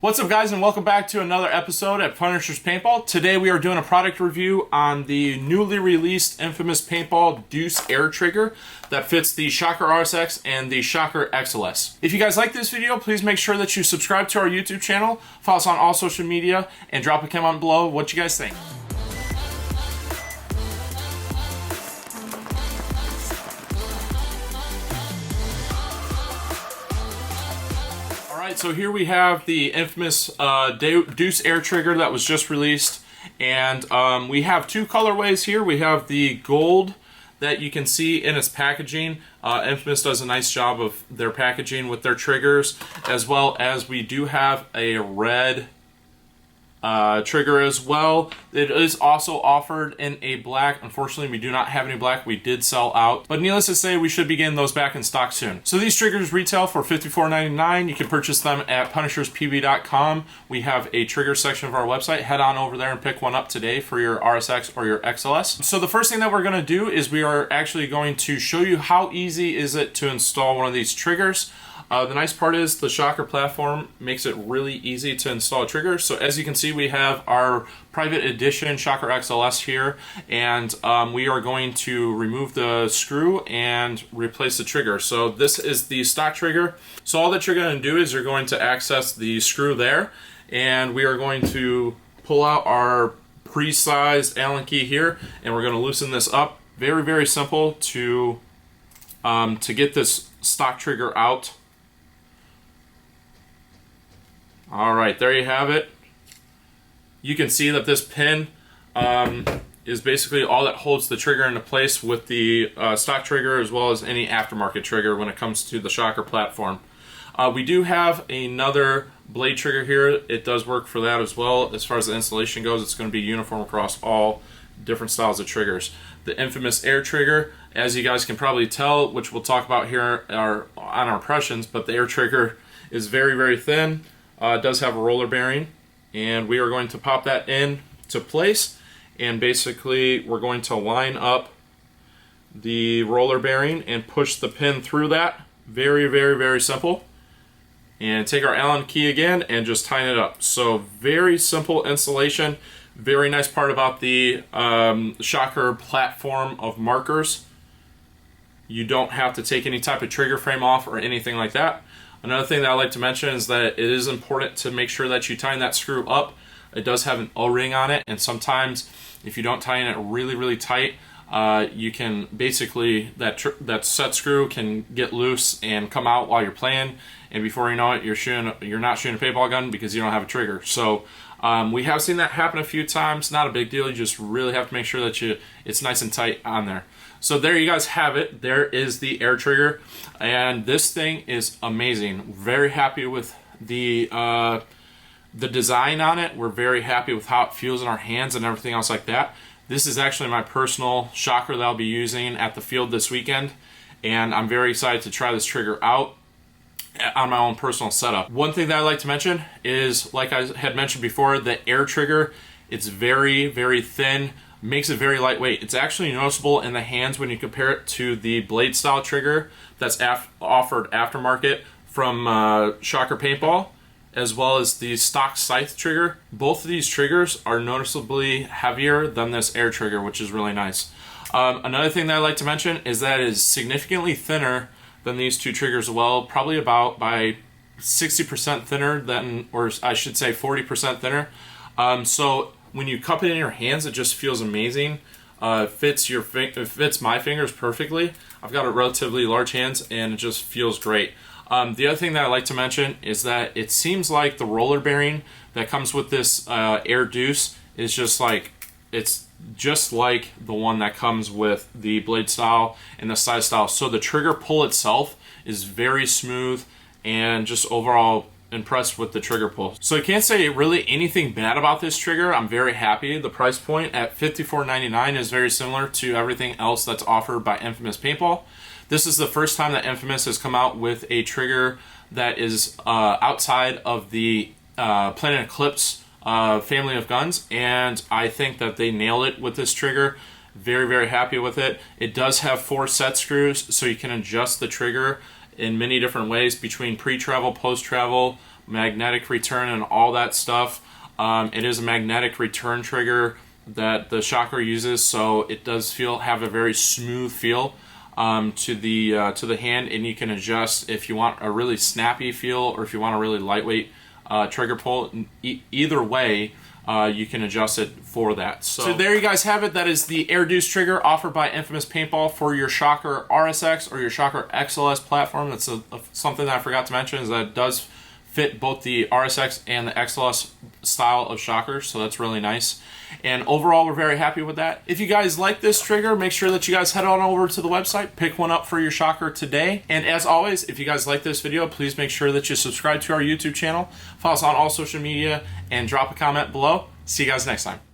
What's up, guys, and welcome back to another episode at Punisher's Paintball. Today we are doing a product review on the newly released Infamous Paintball Deuce air trigger that fits the Shocker RSX and the Shocker XLS. If you guys like this video, please make sure that you subscribe to our YouTube channel, follow us on all social media, and drop a comment below what you guys think. Alright, so here we have the infamous Deuce air trigger that was just released, and we have two colorways here. We have the gold that you can see in its packaging. Infamous does a nice job of their packaging with their triggers, as well as we do have a red trigger as well. It is also offered in a black. Unfortunately, we do not have any black. We did sell out, but needless to say, we should be getting those back in stock soon. So these triggers retail for $54.99. You can purchase them at punisherspb.com. We have a trigger section of our website. Head on over there and pick one up today for your RSX or your XLS. So the first thing that we're going to do is we are actually going to show you how easy is it to install one of these triggers. The nice part is the Shocker platform makes it really easy to install a trigger. So as you can see, we have our private edition Shocker XLS here, and we are going to remove the screw and replace the trigger. So this is the stock trigger. So all that you're going to do is you're going to access the screw there, and we are going to pull out our pre-sized Allen key here, and we're going to loosen this up. Very, very simple to get this stock trigger out. Alright, there you have it. You can see that this pin is basically all that holds the trigger into place with the stock trigger, as well as any aftermarket trigger when it comes to the Shocker platform. We do have another blade trigger here. It does work for that as well. As far as the installation goes, it's going to be uniform across all different styles of triggers. The infamous air trigger, as you guys can probably tell, which we'll talk about here on our impressions, but the air trigger is very, very thin. It does have a roller bearing, and we are going to pop that in to place, and basically we're going to line up the roller bearing and push the pin through that. Very, very, very simple. And take our Allen key again and just tighten it up. So very simple installation. Very nice part about the Shocker platform of markers. You don't have to take any type of trigger frame off or anything like that. Another thing that I like to mention is that it is important to make sure that you tighten that screw up. It does have an O-ring on it, and sometimes if you don't tighten it really, really tight, you can basically, that set screw can get loose and come out while you're playing, and before you know it, you're not shooting a paintball gun because you don't have a trigger. So we have seen that happen a few times. Not a big deal. You just really have to make sure that it's nice and tight on there. So there you guys have it. There is the air trigger, and this thing is amazing. Very happy with the design on it. We're very happy with how it feels in our hands and everything else like that. This is actually my personal Shocker that I'll be using at the field this weekend, and I'm very excited to try this trigger out on my own personal setup. One thing that I like to mention is, like I had mentioned before, the air trigger, it's very, very thin. Makes it very lightweight. It's actually noticeable in the hands when you compare it to the blade style trigger that's offered aftermarket from Shocker Paintball, as well as the stock scythe trigger. Both of these triggers are noticeably heavier than this air trigger, which is really nice. Another thing that I like to mention is that it is significantly thinner than these two triggers as well, probably about by 60% thinner than, or I should say 40% thinner. So when you cup it in your hands, it just feels amazing. It fits my fingers perfectly. I've got relatively large hands, and it just feels great. The other thing that I like to mention is that it seems like the roller bearing that comes with this Air Deuce is it's just like the one that comes with the blade style and the side style. So the trigger pull itself is very smooth, and just overall impressed with the trigger pull. So I can't say really anything bad about this trigger. I'm very happy. The price point at $54.99 is very similar to everything else that's offered by Infamous Paintball. This is the first time that Infamous has come out with a trigger that is outside of the Planet Eclipse family of guns, and I think that they nailed it with this trigger. Very, very happy with it. It does have 4 set screws, so you can adjust the trigger in many different ways between pre-travel, post-travel, magnetic return and all that stuff. It is a magnetic return trigger that the Shocker uses, so it does have a very smooth feel to the hand, and you can adjust if you want a really snappy feel or if you want a really lightweight trigger pull. Either way, you can adjust it for that. So there you guys have it. That is the Air Deuce trigger offered by Infamous Paintball for your Shocker RSX or your Shocker XLS platform. That's something that I forgot to mention, is that it does fit both the RSX and the XLS style of Shockers, so that's really nice. And overall, we're very happy with that. If you guys like this trigger, make sure that you guys head on over to the website, pick one up for your Shocker today. And as always, if you guys like this video, please make sure that you subscribe to our YouTube channel, follow us on all social media, and drop a comment below. See you guys next time.